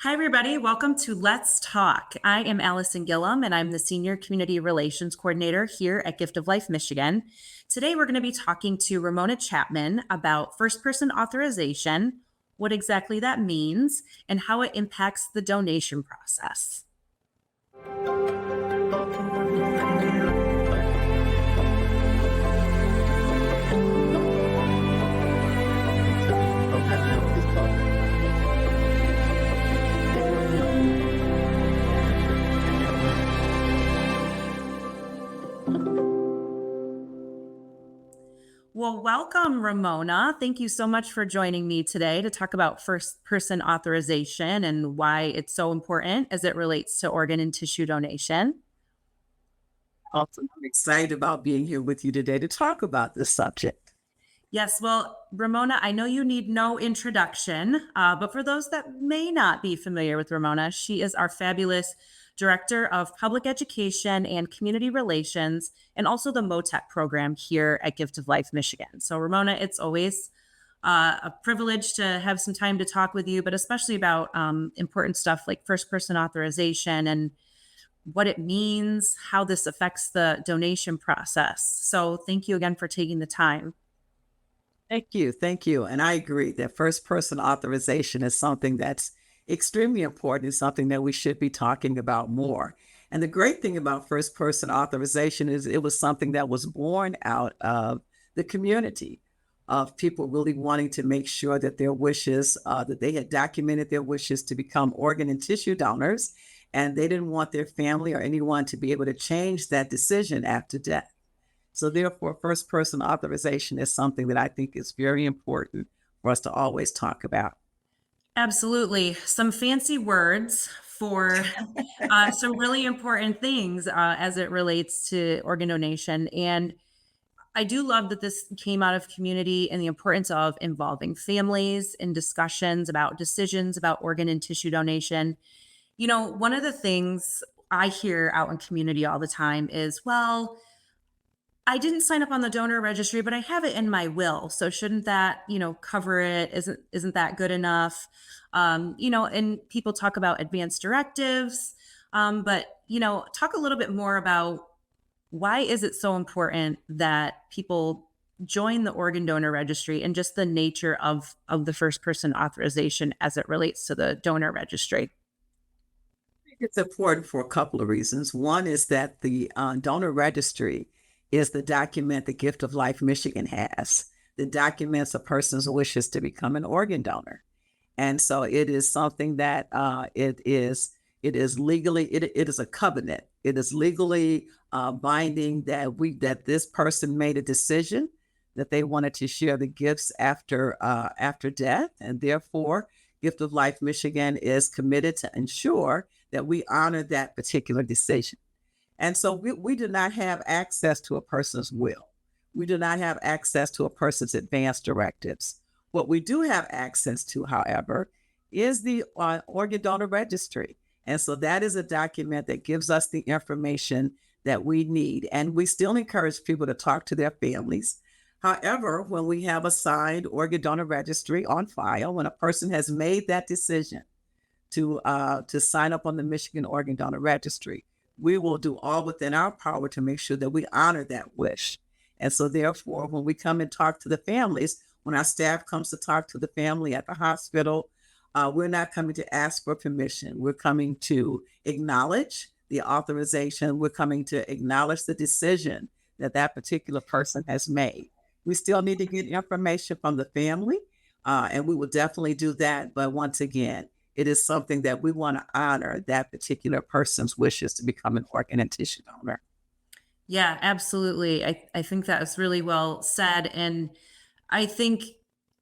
Hi, everybody. Welcome to Let's Talk. I am Allison Gillum, and I'm the Senior Community Relations Coordinator here at Gift of Life, Michigan. Today, we're going to be talking to Ramona Chapman about first person authorization, what exactly that means, and how it impacts the donation process. Well, welcome, Ramona. Thank you so much for joining me today to talk about first person authorization and why it's so important as it relates to organ and tissue donation. Awesome. I'm excited about being here with you today to talk about this subject. Yes, well, Ramona, I know you need no introduction, but for those that may not be familiar with Ramona, she is our fabulous Director of Public Education and Community Relations, and also the MOTEC program here at Gift of Life, Michigan. So, Ramona, it's always a privilege to have some time to talk with you, but especially about important stuff like first person authorization and what it means, how this affects the donation process. So, thank you again for taking the time. Thank you. Thank you. And I agree that first person authorization is something that's extremely important. It's something that we should be talking about more. And the great thing about first person authorization is it was something that was born out of the community of people really wanting to make sure that their wishes, that they had documented their wishes to become organ and tissue donors. And they didn't want their family or anyone to be able to change that decision after death. So therefore, first person authorization is something that I think is very important for us to always talk about. Absolutely. Some fancy words for some really important things as it relates to organ donation. And I do love that this came out of community and the importance of involving families in discussions about decisions about organ and tissue donation. You know, one of the things I hear out in community all the time is, well, I didn't sign up on the donor registry, but I have it in my will. So shouldn't that, cover it? Isn't that good enough? And people talk about advance directives. But talk a little bit more about why is it so important that people join the organ donor registry and just the nature of the first person authorization as it relates to the donor registry? I think it's important for a couple of reasons. One is that the donor registry is the document the Gift of Life Michigan has. That documents a person's wishes to become an organ donor. And so it is something that it is legally, it is a covenant. It is legally binding that this person made a decision that they wanted to share the gifts after death. And therefore, Gift of Life Michigan is committed to ensure that we honor that particular decision. And so we do not have access to a person's will. We do not have access to a person's advance directives. What we do have access to, however, is the organ donor registry. And so that is a document that gives us the information that we need. And we still encourage people to talk to their families. However, when we have a signed organ donor registry on file, when a person has made that decision to sign up on the Michigan Organ Donor Registry, we will do all within our power to make sure that we honor that wish. And so therefore, when we come and talk to the families, when our staff comes to talk to the family at the hospital, we're not coming to ask for permission. We're coming to acknowledge the authorization. We're coming to acknowledge the decision that that particular person has made. We still need to get information from the family, and we will definitely do that. But once again, it is something that we want to honor that particular person's wishes to become an organ and tissue donor. Yeah, absolutely. I think that was really well said. And I think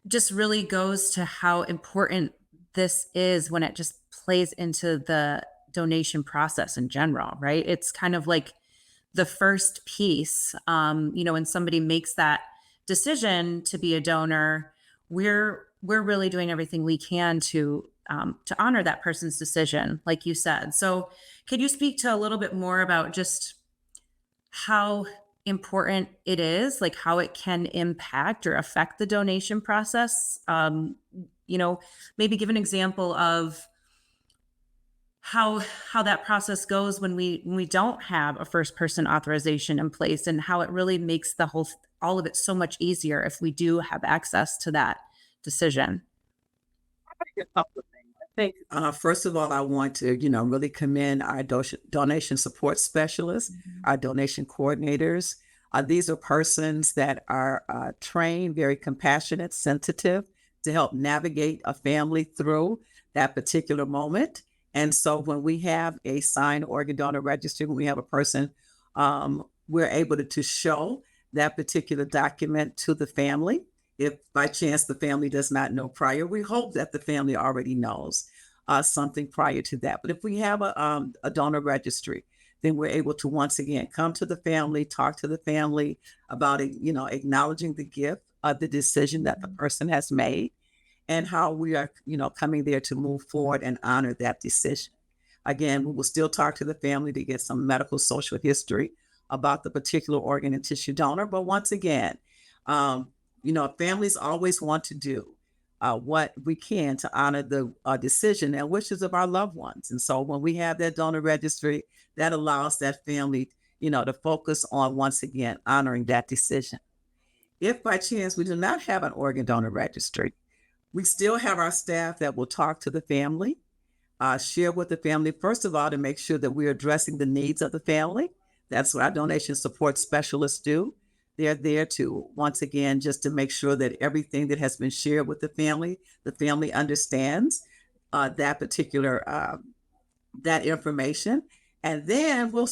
just really goes to how important this is when it just plays into the donation process in general, right? It's kind of like the first piece. When somebody makes that decision to be a donor, we're really doing everything we can to honor that person's decision, like you said. So, could you speak to a little bit more about just how important it is, like how it can impact or affect the donation process? Maybe give an example of how that process goes when we don't have a first person authorization in place, and how it really makes the whole all of it so much easier if we do have access to that decision. A couple of things. I think, first of all, I want to, really commend our donation support specialists, Mhm. our donation coordinators. These are persons that are trained, very compassionate, sensitive to help navigate a family through that particular moment. And so when we have a signed organ donor registry, when we have a person, we're able to show that particular document to the family. If by chance the family does not know prior, we hope that the family already knows something prior to that. But if we have a donor registry, then we're able to once again come to the family, talk to the family about it, acknowledging the gift of the decision that the person has made, and how we are, coming there to move forward and honor that decision. Again, we will still talk to the family to get some medical social history about the particular organ and tissue donor. But once again, um, families always want to do what we can to honor the decision and wishes of our loved ones. And so when we have that donor registry, that allows that family, to focus on once again honoring that decision. If by chance we do not have an organ donor registry, we still have our staff that will talk to the family, share with the family, first of all, to make sure that we're addressing the needs of the family. That's what our donation support specialists do. They're there to, once again, just to make sure that everything that has been shared with the family understands that particular that information. And then we'll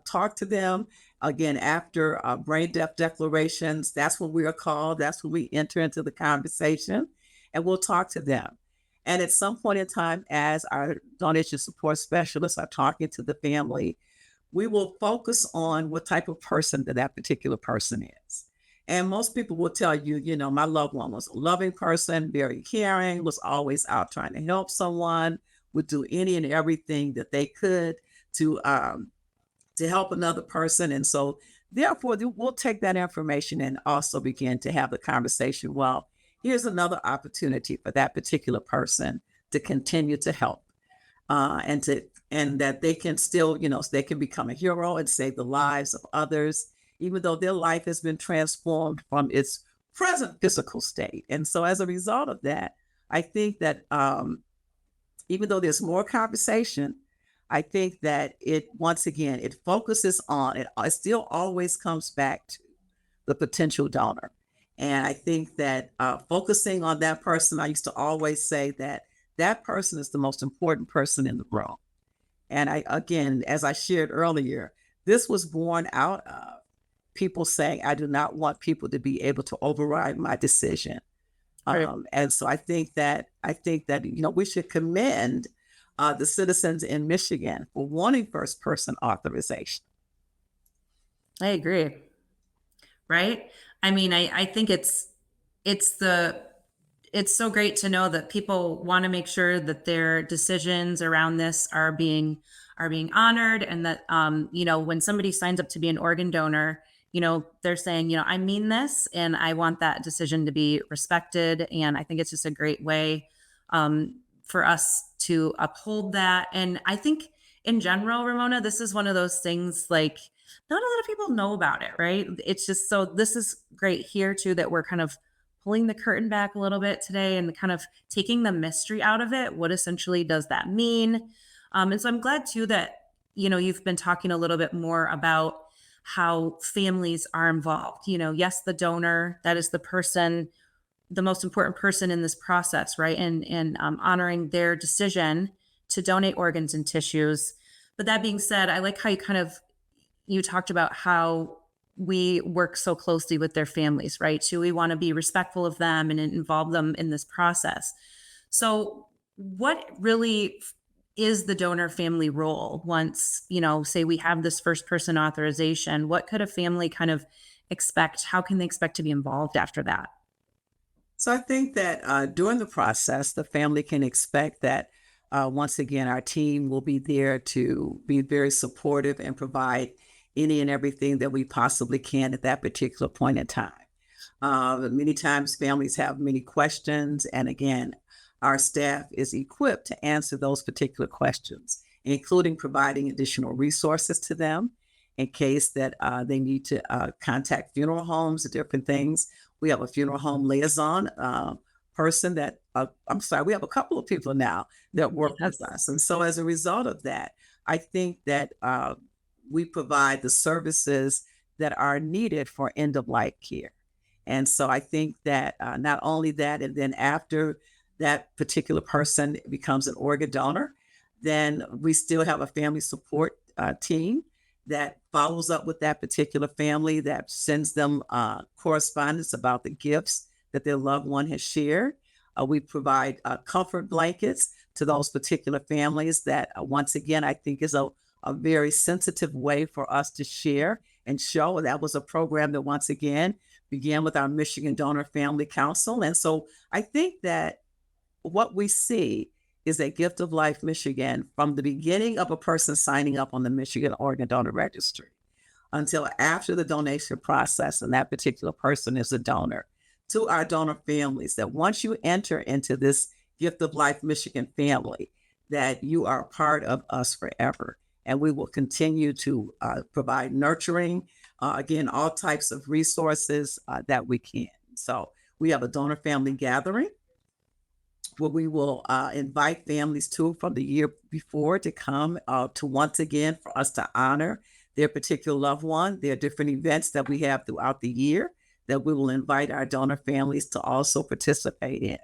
talk to them again after brain death declarations. That's when we are called. That's when we enter into the conversation, and we'll talk to them. And at some point in time, as our donation support specialists are talking to the family, we will focus on what type of person that particular person is. And most people will tell you, my loved one was a loving person, very caring, was always out trying to help someone, would do any and everything that they could to help another person. And so, therefore, we'll take that information and also begin to have the conversation. Well, here's another opportunity for that particular person to continue to help and that they can still, they can become a hero and save the lives of others, even though their life has been transformed from its present physical state. And so, as a result of that, I think that even though there's more conversation, I think that it once again it focuses on it. It still always comes back to the potential donor, and I think that focusing on that person, I used to always say that that person is the most important person in the room. And I, again, as I shared earlier, this was born out of people saying, I do not want people to be able to override my decision. Right. And so I think that we should commend the citizens in Michigan for wanting first person authorization. I agree. Right? I mean, I think it's the it's so great to know that people want to make sure that their decisions around this are being honored, and that when somebody signs up to be an organ donor, they're saying, I mean this, and I want that decision to be respected. And I think it's just a great way for us to uphold that. And I think in general, Ramona, this is one of those things, like, not a lot of people know about it, right? It's just, so this is great here too, that we're kind of pulling the curtain back a little bit today and kind of taking the mystery out of it. What essentially does that mean? And so I'm glad too that, you've been talking a little bit more about how families are involved. Yes, the donor, that is the person, the most important person in this process, right? And honoring their decision to donate organs and tissues. But that being said, I like how you talked about how we work so closely with their families, right? So we want to be respectful of them and involve them in this process. So, what really is the donor family role once, say we have this first person authorization? What could a family kind of expect? How can they expect to be involved after that? So I think that during the process, the family can expect that once again, our team will be there to be very supportive and provide any and everything that we possibly can at that particular point in time. Many times families have many questions. And again, our staff is equipped to answer those particular questions, including providing additional resources to them in case that they need to contact funeral homes or different things. We have a funeral home liaison person that, I'm sorry, we have a couple of people now that work with Yes. us. And so as a result of that, I think that we provide the services that are needed for end of life care. And so I think that not only that, and then after that particular person becomes an organ donor, then we still have a family support team that follows up with that particular family, that sends them correspondence about the gifts that their loved one has shared. We provide comfort blankets to those particular families that, once again, I think is a very sensitive way for us to share and show. That was a program that, once again, began with our Michigan Donor Family Council. And so I think that what we see is a Gift of Life Michigan from the beginning of a person signing up on the Michigan Organ Donor Registry until after the donation process, and that particular person is a donor, to our donor families, that once you enter into this Gift of Life Michigan family, that you are a part of us forever. And we will continue to provide nurturing, again, all types of resources that we can. So we have a donor family gathering where we will invite families to from the year before to come to once again for us to honor their particular loved one. There are different events that we have throughout the year that we will invite our donor families to also participate in.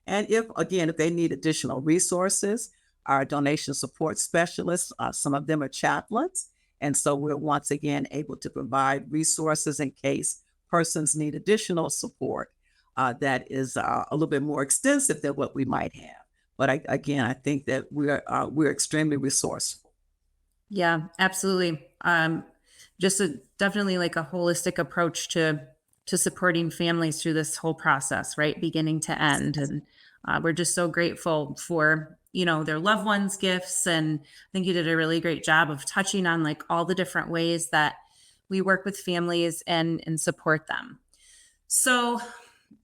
And if, again, if they need additional resources, our donation support specialists, some of them are chaplains. And so we're once again able to provide resources in case persons need additional support that is a little bit more extensive than what we might have. But I think that we're extremely resourceful. Yeah, absolutely. Just definitely like a holistic approach to supporting families through this whole process, right, beginning to end. And we're just so grateful for their loved ones' gifts. And I think you did a really great job of touching on like all the different ways that we work with families and support them. So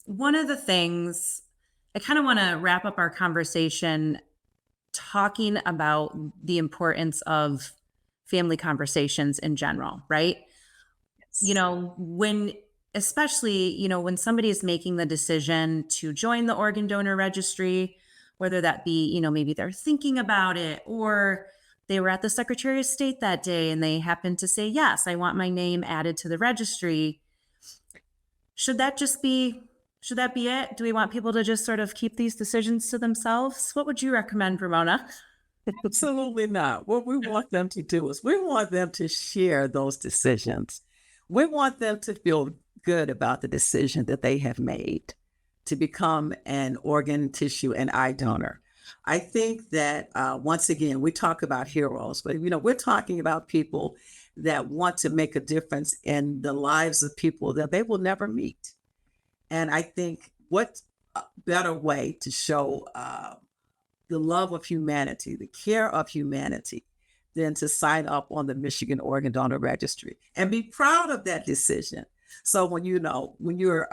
one of the things I kind of want to wrap up our conversation talking about the importance of family conversations in general, right? Yes. When especially, when somebody is making the decision to join the organ donor registry, whether that be, maybe they're thinking about it or they were at the Secretary of State that day and they happen to say, yes, I want my name added to the registry. Should that just be should that be it? Do we want people to just sort of keep these decisions to themselves? What would you recommend, Ramona? Absolutely not. What we want them to do is we want them to share those decisions. We want them to feel good about the decision that they have made to become an organ, tissue, and eye donor. I think that once again, we talk about heroes, but we're talking about people that want to make a difference in the lives of people that they will never meet. And I think what better way to show the love of humanity, the care of humanity, than to sign up on the Michigan Organ Donor Registry and be proud of that decision. So when you're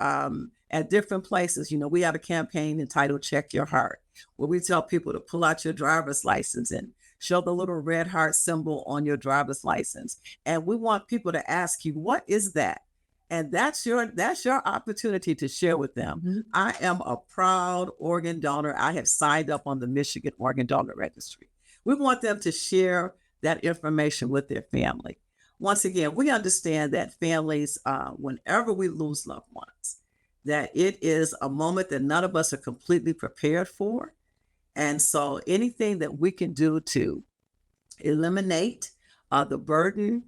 at different places, we have a campaign entitled "Check Your Heart," where we tell people to pull out your driver's license and show the little red heart symbol on your driver's license. And we want people to ask you, "What is that?" And that's your opportunity to share with them. Mhm. I am a proud organ donor. I have signed up on the Michigan Organ Donor Registry. We want them to share that information with their family. Once again, we understand that families, whenever we lose loved ones, that it is a moment that none of us are completely prepared for. And so anything that we can do to eliminate the burden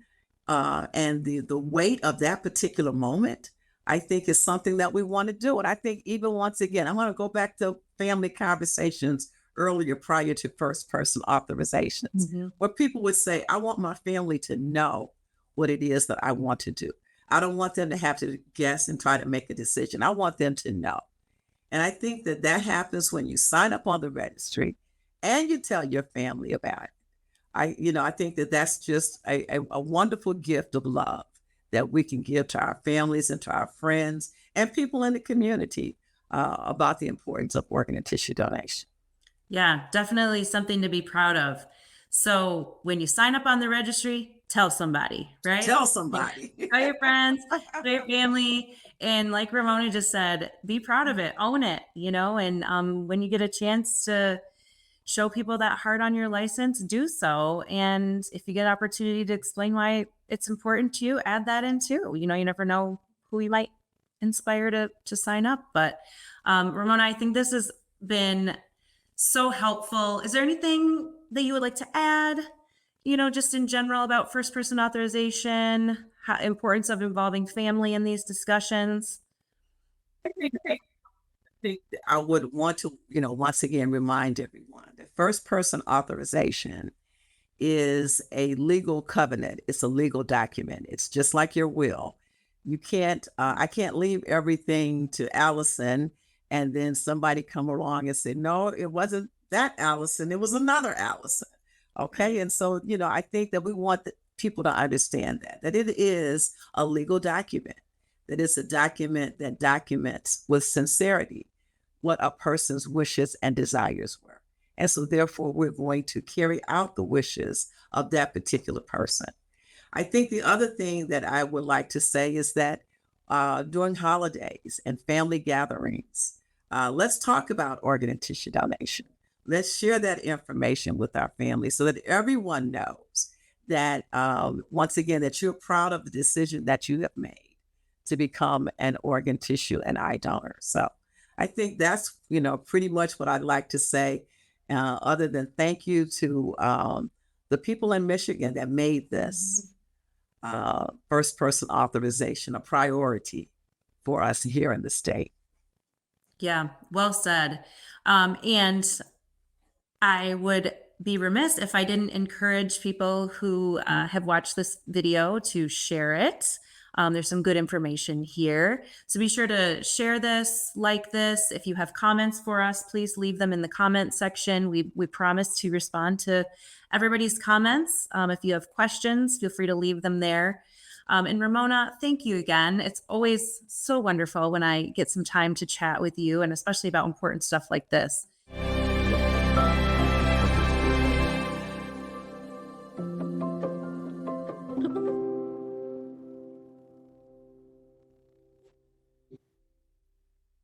and the weight of that particular moment, I think is something that we want to do. And I think even once again, I want to go back to family conversations earlier prior to first person authorizations, Mhm. where people would say, I want my family to know what it is that I want to do. I don't want them to have to guess and try to make a decision. I want them to know. And I think that that happens when you sign up on the registry and you tell your family about it. I think that that's just a wonderful gift of love that we can give to our families and to our friends and people in the community about the importance of organ and tissue donation. Yeah, definitely something to be proud of. So when you sign up on the registry, tell somebody, right? Tell Yeah. somebody. Tell your friends, tell your family. And like Ramona just said, be proud of it, own it, and when you get a chance to show people that heart on your license, do so. And if you get an opportunity to explain why it's important to you, add that in too. You never know who you might inspire to sign up. But Ramona, I think this has been so helpful. Is there anything that you would like to add, just in general about first person authorization, importance of involving family in these discussions? Think that I would want to, once again remind everyone that first person authorization is a legal covenant. It's a legal document. It's just like your will. I can't leave everything to Allison and then somebody come along and say, no, it wasn't that Allison, it was another Allison. Okay. And so, I think that we want people to understand that it is a legal document, that it's a document that documents with sincerity what a person's wishes and desires were. And so, therefore, we're going to carry out the wishes of that particular person. I think the other thing that I would like to say is that during holidays and family gatherings, let's talk about organ and tissue donation. Let's share that information with our family so that everyone knows that, once again, that you're proud of the decision that you have made to become an organ, tissue, and eye donor. So I think that's, pretty much what I'd like to say, other than thank you to the people in Michigan that made this first person authorization a priority for us here in the state. Yeah, well said. And I would be remiss if I didn't encourage people who have watched this video to share it. There's some good information here. So be sure to share this, like this. If you have comments for us, please leave them in the comment section. We promise to respond to everybody's comments. If you have questions, feel free to leave them there. And Ramona, thank you again. It's always so wonderful when I get some time to chat with you, and especially about important stuff like this.